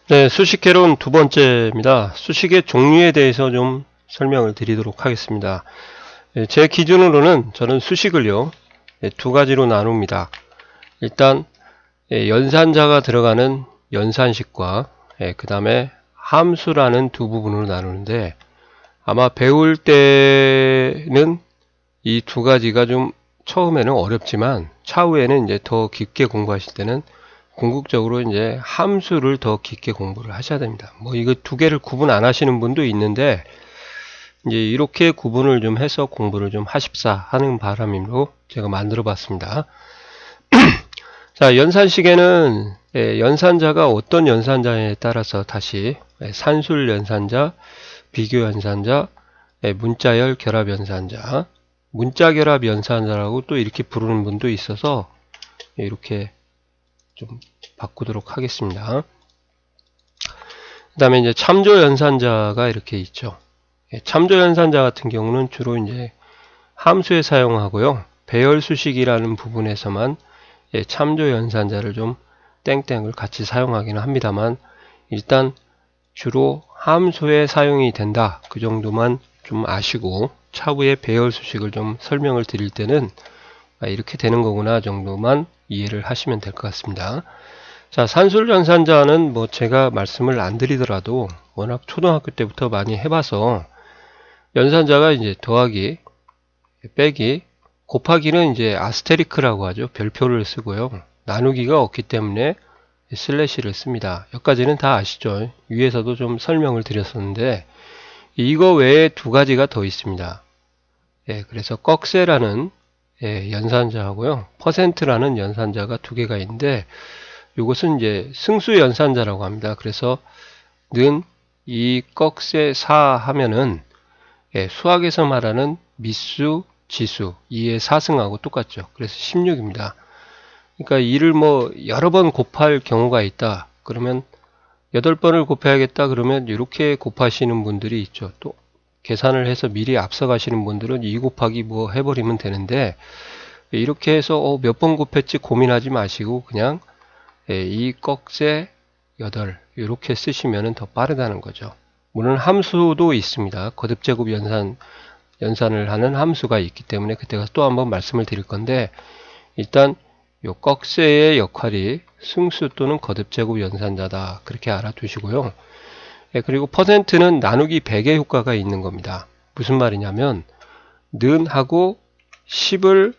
네, 수식 개론 두 번째입니다. 수식의 종류에 대해서 좀 설명을 드리도록 하겠습니다. 제 기준으로는 저는 수식을요, 두 가지로 나눕니다. 일단 연산자가 들어가는 연산식과 그 다음에 함수라는 두 부분으로 나누는데, 아마 배울 때는 이 두 가지가 좀 처음에는 어렵지만 차후에는 이제 더 깊게 공부하실 때는 궁극적으로 이제 함수를 더 깊게 공부를 하셔야 됩니다. 뭐 이거 두 개를 구분 안 하시는 분도 있는데, 이제 이렇게 구분을 좀 해서 공부를 좀 하십사 하는 바람으로 제가 만들어 봤습니다. 자, 연산식에는 연산자가 어떤 연산자에 따라서 다시 산술 연산자, 비교 연산자, 문자열 결합 연산자, 문자 결합 연산자라고 또 이렇게 부르는 분도 있어서 이렇게 좀 바꾸도록 하겠습니다. 그 다음에 이제 참조 연산자가 이렇게 있죠. 참조 연산자 같은 경우는 주로 이제 함수에 사용하고요. 배열 수식이라는 부분에서만 참조 연산자를 좀 땡땡을 같이 사용하기는 합니다만, 일단 주로 함수에 사용이 된다, 그 정도만 좀 아시고 차후에 배열 수식을 좀 설명을 드릴 때는 이렇게 되는 거구나 정도만 이해를 하시면 될 것 같습니다. 자, 산술 연산자는 뭐 제가 말씀을 안 드리더라도 워낙 초등학교 때부터 많이 해봐서, 연산자가 이제 더하기, 빼기, 곱하기는 이제 아스테리크라고 하죠. 별표를 쓰고요. 나누기가 없기 때문에 슬래시를 씁니다. 여기까지는 다 아시죠? 위에서도 좀 설명을 드렸었는데, 이거 외에 두 가지가 더 있습니다. 그래서 꺽쇠라는 연산자하고요, 퍼센트라는 연산자가 두 개가 있는데, 이것은 이제 승수 연산자라고 합니다. 그래서 는 이 꺽쇠 4 하면은 수학에서 말하는 미수, 지수 2의 4승하고 똑같죠. 그래서 16입니다. 그러니까 이를 뭐 여러 번 곱할 경우가 있다, 그러면 8번을 곱해야겠다 그러면 이렇게 곱하시는 분들이 있죠. 또 계산을 해서 미리 앞서 가시는 분들은 2 곱하기 뭐 해버리면 되는데, 이렇게 해서 몇 번 곱했지 고민하지 마시고 그냥 이 꺽쇠 8 이렇게 쓰시면 더 빠르다는 거죠. 물론 함수도 있습니다. 거듭제곱 연산을 하는 함수가 있기 때문에 그때 가서 또 한번 말씀을 드릴 건데, 일단 요 꺽쇠의 역할이 승수 또는 거듭제곱 연산자다, 그렇게 알아두시고요. 그리고 퍼센트는 나누기 100의 효과가 있는 겁니다. 무슨 말이냐면 는 하고 10을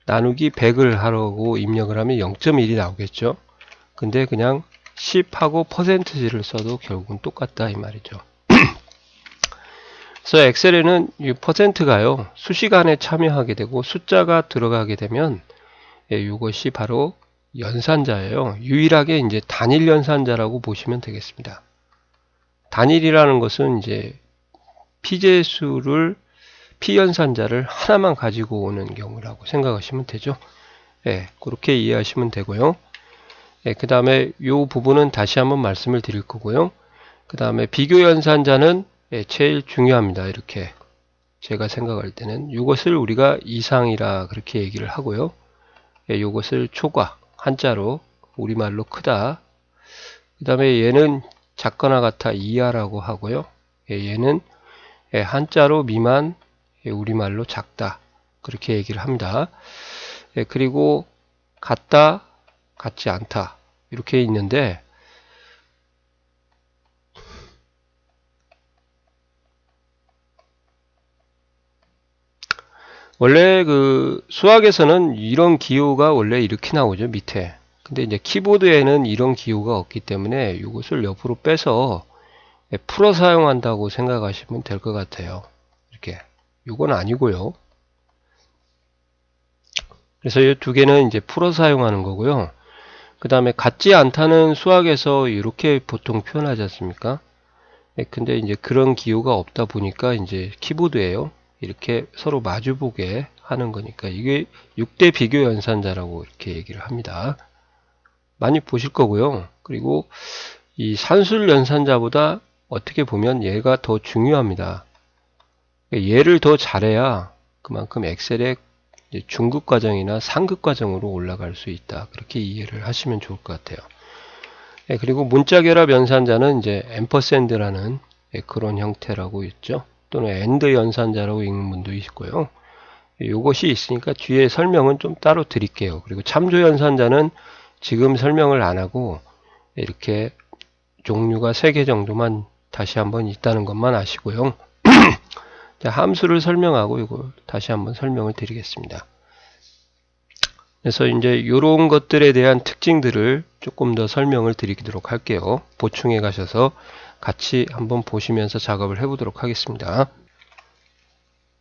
나누기 100을 하라고 입력을 하면 0.1이 나오겠죠. 근데 그냥 10하고 퍼센트지를 써도 결국은 똑같다 이 말이죠. 그래서 엑셀에는 이 퍼센트가요, 수식안에 참여하게 되고 숫자가 들어가게 되면 이것이 바로 연산자예요. 유일하게 이제 단일 연산자라고 보시면 되겠습니다. 단일이라는 것은 이제 피제수를, 피연산자를 하나만 가지고 오는 경우라고 생각하시면 되죠. 그렇게 이해하시면 되고요. 그 다음에 이 부분은 다시 한번 말씀을 드릴 거고요. 그 다음에 비교 연산자는 제일 중요합니다. 이렇게 제가 생각할 때는 이것을 우리가 이상이라 그렇게 얘기를 하고요. 이것을 초과, 한자로 우리말로 크다. 그 다음에 얘는 작거나 같아 이하라고 하고요. 얘는 한자로 미만, 우리말로 작다, 그렇게 얘기를 합니다. 그리고 같다, 같지 않다 이렇게 있는데, 원래 그 수학에서는 이런 기호가 원래 이렇게 나오죠, 밑에. 근데 이제 키보드에는 이런 기호가 없기 때문에 이것을 옆으로 빼서 풀어 사용한다고 생각하시면 될 것 같아요. 이렇게. 이건 아니고요. 그래서 이 두 개는 이제 풀어 사용하는 거고요. 그 다음에 같지 않다는 수학에서 이렇게 보통 표현하지 않습니까? 근데 이제 그런 기호가 없다 보니까 이제 키보드에요, 이렇게 서로 마주보게 하는 거니까 이게 6대 비교 연산자라고 이렇게 얘기를 합니다. 많이 보실 거고요. 그리고 이 산술 연산자보다 어떻게 보면 얘가 더 중요합니다. 얘를 더 잘해야 그만큼 엑셀의 중급 과정이나 상급 과정으로 올라갈 수 있다, 그렇게 이해를 하시면 좋을 것 같아요. 그리고 문자 결합 연산자는 이제 앰퍼샌드라는 그런 형태라고 있죠. 또는 엔드 연산자라고 읽는 분도 있고요. 이것이 있으니까 뒤에 설명은 좀 따로 드릴게요. 그리고 참조 연산자는 지금 설명을 안 하고 이렇게 종류가 3개 정도만 다시 한번 있다는 것만 아시고요. 자, 함수를 설명하고 이거 다시 한번 설명을 드리겠습니다. 그래서 이제 이런 것들에 대한 특징들을 조금 더 설명을 드리도록 할게요. 보충해 가셔서 같이 한번 보시면서 작업을 해보도록 하겠습니다.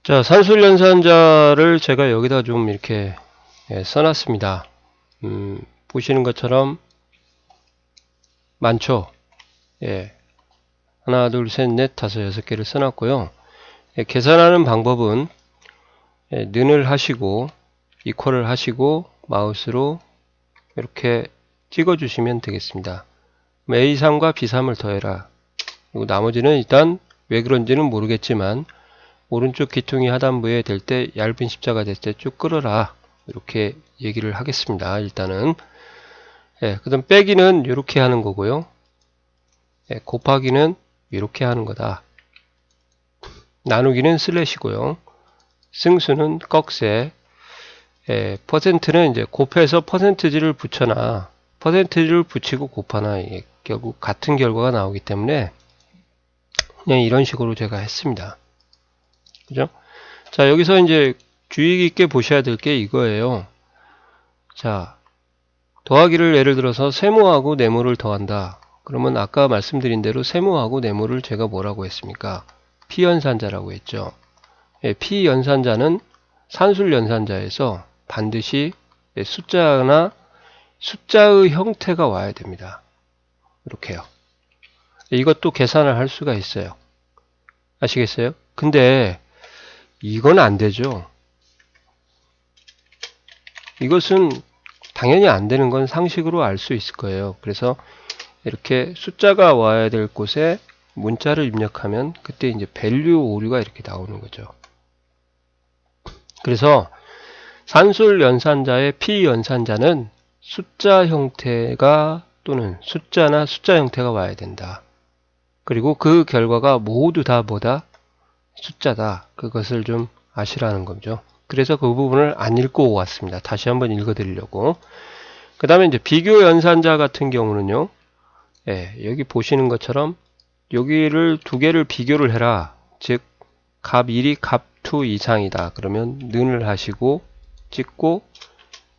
자, 산술연산자를 제가 여기다 좀 이렇게 써놨습니다. 보시는 것처럼 많죠? 하나, 둘, 셋, 넷, 다섯, 6개를 써놨고요. 계산하는 방법은 는을 하시고 이퀄을 하시고 마우스로 이렇게 찍어주시면 되겠습니다. A3과 B3을 더해라. 그리고 나머지는 일단 왜 그런지는 모르겠지만 오른쪽 귀퉁이 하단부에 될 때 얇은 십자가 됐을 때 쭉 끌어라. 이렇게 얘기를 하겠습니다. 일단은 그 다음 빼기는 이렇게 하는 거고요. 곱하기는 이렇게 하는 거다. 나누기는 슬래시고요. 승수는 꺽쇠. 퍼센트는 이제 곱해서 퍼센트지를 붙여놔. 퍼센트지를 붙이고 곱하나 이게 결국 같은 결과가 나오기 때문에 그냥 이런 식으로 제가 했습니다. 그죠? 자, 여기서 이제 주의 깊게 보셔야 될 게 이거예요. 자, 더하기를 예를 들어서 세모하고 네모를 더한다. 그러면 아까 말씀드린 대로 세모하고 네모를 제가 뭐라고 했습니까? 피연산자라고 했죠. 피연산자는 산술연산자에서 반드시 숫자나 숫자의 형태가 와야 됩니다. 이렇게요. 이것도 계산을 할 수가 있어요. 아시겠어요? 근데 이건 안 되죠. 이것은 당연히 안 되는 건 상식으로 알 수 있을 거예요. 그래서 이렇게 숫자가 와야 될 곳에 문자를 입력하면 그때 이제 밸류 오류가 이렇게 나오는 거죠. 그래서 산술 연산자의 피연산자는 숫자 형태가 또는 숫자나 숫자 형태가 와야 된다. 그리고 그 결과가 모두 다 뭐다? 숫자다. 그것을 좀 아시라는 거죠. 그래서 그 부분을 안 읽고 왔습니다. 다시 한번 읽어드리려고. 그 다음에 이제 비교 연산자 같은 경우는요. 여기 보시는 것처럼 여기를 두 개를 비교를 해라. 즉 값 1이 값 2 이상이다. 그러면 는을 하시고 찍고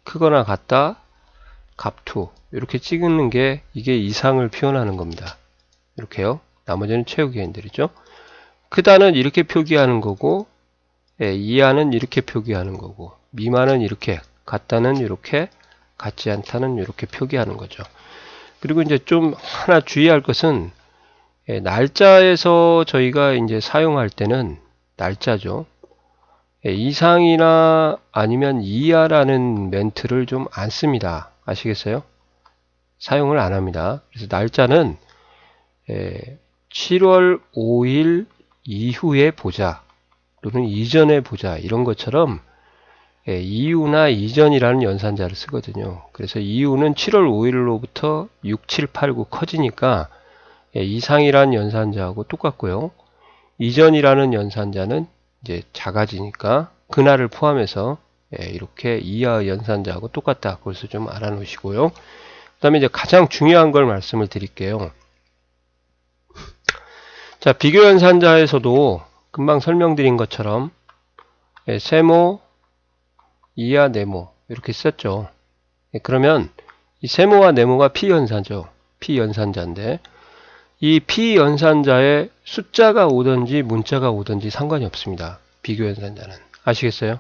크거나 같다. 값 2 이렇게 찍는 게 이게 이상을 표현하는 겁니다. 이렇게요. 나머지는 최후 개인들이죠. 크다는 이렇게 표기하는 거고 이하는 이렇게 표기하는 거고 미만은 이렇게 같다는 이렇게 같지 않다는 이렇게 표기하는 거죠. 그리고 이제 좀 하나 주의할 것은 날짜에서 저희가 이제 사용할 때는 날짜죠. 이상이나 아니면 이하라는 멘트를 좀 안 씁니다. 아시겠어요? 사용을 안 합니다. 그래서 날짜는 7월 5일 이후에 보자 또는 이전에 보자 이런 것처럼 이후나 이전이라는 연산자를 쓰거든요. 그래서 이후는 7월 5일로부터 6, 7, 8, 9 커지니까 이상이라는 연산자하고 똑같고요. 이전이라는 연산자는 이제 작아지니까 그날을 포함해서 이렇게 이하 연산자하고 똑같다. 그래서 좀 알아놓으시고요. 그 다음에 이제 가장 중요한 걸 말씀을 드릴게요. 자, 비교 연산자에서도 금방 설명드린 것처럼 세모, 이하, 네모 이렇게 썼죠. 그러면 이 세모와 네모가 피연산죠. 피연산자인데 이 피연산자에 숫자가 오든지 문자가 오든지 상관이 없습니다. 비교 연산자는. 아시겠어요?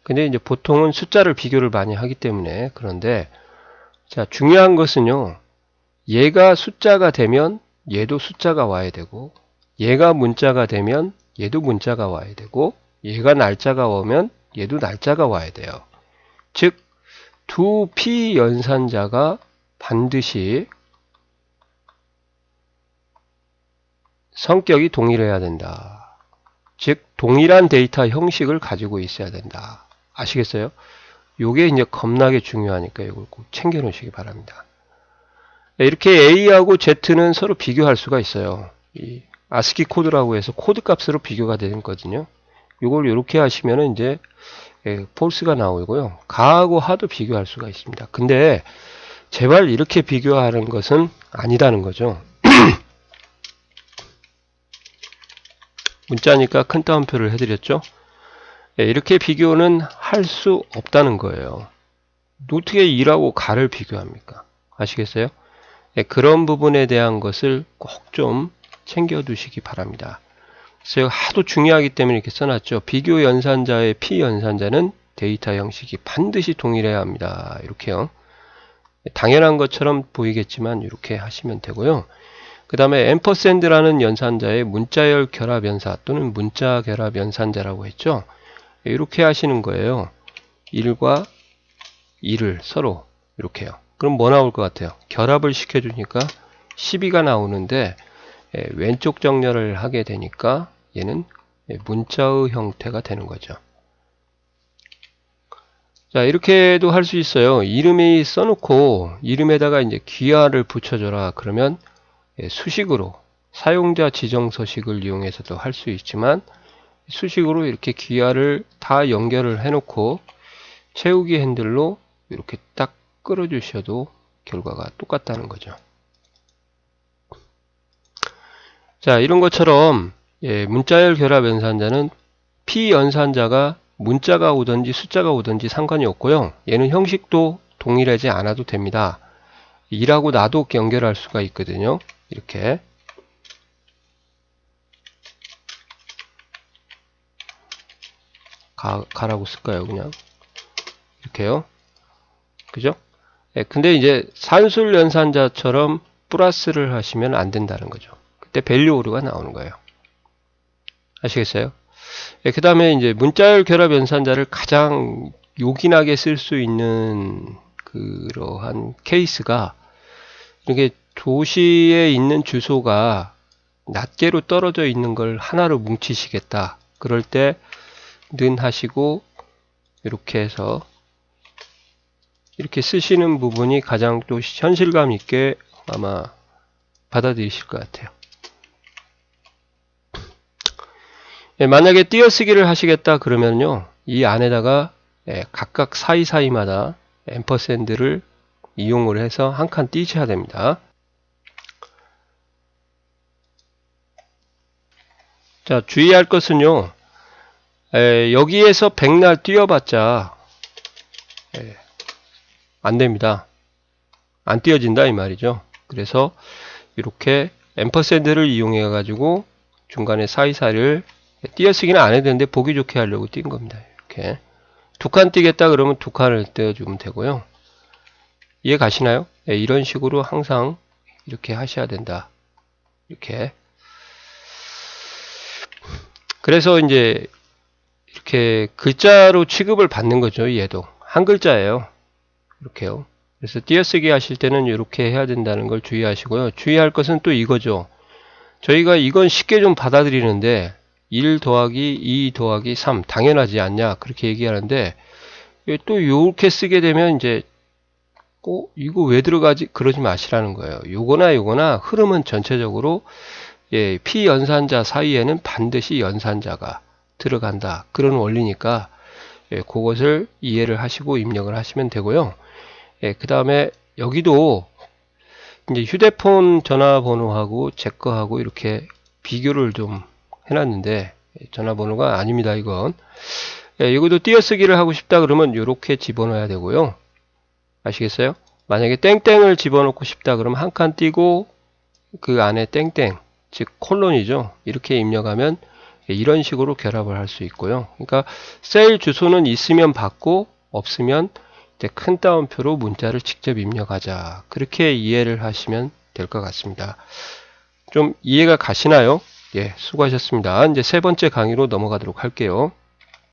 근데 이제 보통은 숫자를 비교를 많이 하기 때문에 그런데 자, 중요한 것은요. 얘가 숫자가 되면 얘도 숫자가 와야 되고 얘가 문자가 되면 얘도 문자가 와야 되고 얘가 날짜가 오면 얘도 날짜가 와야 돼요. 즉, 두 피연산자가 반드시 성격이 동일해야 된다. 즉, 동일한 데이터 형식을 가지고 있어야 된다. 아시겠어요? 요게 이제 겁나게 중요하니까 이걸 꼭 챙겨 놓으시기 바랍니다. 이렇게 A하고 Z는 서로 비교할 수가 있어요. 이 아스키 코드라고 해서 코드 값으로 비교가 되는 거거든요. 이걸 이렇게 하시면은 이제 폴스가 나오고요. 가하고 하도 비교할 수가 있습니다. 근데 제발 이렇게 비교하는 것은 아니라는 거죠. 문자니까 큰 따옴표를 해드렸죠. 이렇게 비교는 할 수 없다는 거예요. 어떻게 2하고 가를 비교합니까? 아시겠어요? 그런 부분에 대한 것을 꼭 좀 챙겨 두시기 바랍니다. 그래서 하도 중요하기 때문에 이렇게 써놨죠. 비교 연산자의 P 연산자는 데이터 형식이 반드시 동일해야 합니다. 이렇게요. 당연한 것처럼 보이겠지만 이렇게 하시면 되고요. 그 다음에 앰퍼샌드라는 연산자의 문자열 결합 연사 또는 문자 결합 연산자라고 했죠. 이렇게 하시는 거예요. 1과 2를 서로 이렇게요. 그럼 뭐 나올 것 같아요? 결합을 시켜주니까 12가 나오는데 왼쪽 정렬을 하게 되니까 얘는 문자의 형태가 되는 거죠. 자, 이렇게도 할 수 있어요. 이름이 써놓고 이름에다가 이제 귀하를 붙여줘라. 그러면 수식으로 사용자 지정 서식을 이용해서도 할 수 있지만 수식으로 이렇게 귀하를 다 연결을 해놓고 채우기 핸들로 이렇게 딱 끌어주셔도 결과가 똑같다는 거죠. 자, 이런 것처럼 문자열 결합 연산자는 P 연산자가 문자가 오든지 숫자가 오든지 상관이 없고요. 얘는 형식도 동일하지 않아도 됩니다. 2라고 나도 연결할 수가 있거든요. 이렇게 가라고 쓸까요? 그냥 이렇게요. 그죠? 근데 이제 산술 연산자처럼 플러스를 하시면 안 된다는 거죠. 그때 밸류 오류가 나오는 거예요. 아시겠어요? 그 다음에 이제 문자열 결합 연산자를 가장 요긴하게 쓸 수 있는 그러한 케이스가 이렇게 도시에 있는 주소가 낱개로 떨어져 있는 걸 하나로 뭉치시겠다. 그럴 때 는 하시고 이렇게 해서 이렇게 쓰시는 부분이 가장 또 현실감 있게 아마 받아들이실 것 같아요. 만약에 띄어쓰기를 하시겠다 그러면요, 이 안에다가 각각 사이사이마다 앰퍼샌드를 이용을 해서 한 칸 띄셔야 됩니다. 자, 주의할 것은요, 여기에서 백날 띄워봤자 안 됩니다. 안 띄어진다 이 말이죠. 그래서 이렇게 앰퍼샌드를 이용해 가지고 중간에 사이사이를 띄어쓰기는 안 해도 되는데 보기 좋게 하려고 띈 겁니다. 이렇게 두 칸 띄겠다 그러면 두 칸을 띄워주면 되고요. 이해 가시나요? 이런 식으로 항상 이렇게 하셔야 된다. 이렇게. 그래서 이제 이렇게 글자로 취급을 받는 거죠. 얘도 한 글자예요. 이렇게요. 그래서 띄어쓰기 하실 때는 이렇게 해야 된다는 걸 주의하시고요. 주의할 것은 또 이거죠. 저희가 이건 쉽게 좀 받아들이는데 1 더하기 2 더하기 3 당연하지 않냐 그렇게 얘기하는데 또 이렇게 쓰게 되면 이제 이거 왜 들어가지 그러지 마시라는 거예요. 요거나 흐름은 전체적으로 P 연산자 사이에는 반드시 연산자가 들어간다. 그런 원리니까 그것을 이해를 하시고 입력을 하시면 되고요. 그 다음에 여기도 이제 휴대폰 전화번호하고 제 거하고 이렇게 비교를 좀 해놨는데 전화번호가 아닙니다. 이건 이것도 띄어쓰기를 하고 싶다 그러면 이렇게 집어넣어야 되고요. 아시겠어요? 만약에 땡땡을 집어넣고 싶다 그러면 한 칸 띄고 그 안에 땡땡 즉 콜론이죠. 이렇게 입력하면 이런 식으로 결합을 할 수 있고요. 그러니까 셀 주소는 있으면 받고 없으면 이제 큰 따옴표로 문자를 직접 입력하자. 그렇게 이해를 하시면 될 것 같습니다. 좀 이해가 가시나요? 예, 수고하셨습니다. 이제 세 번째 강의로 넘어가도록 할게요.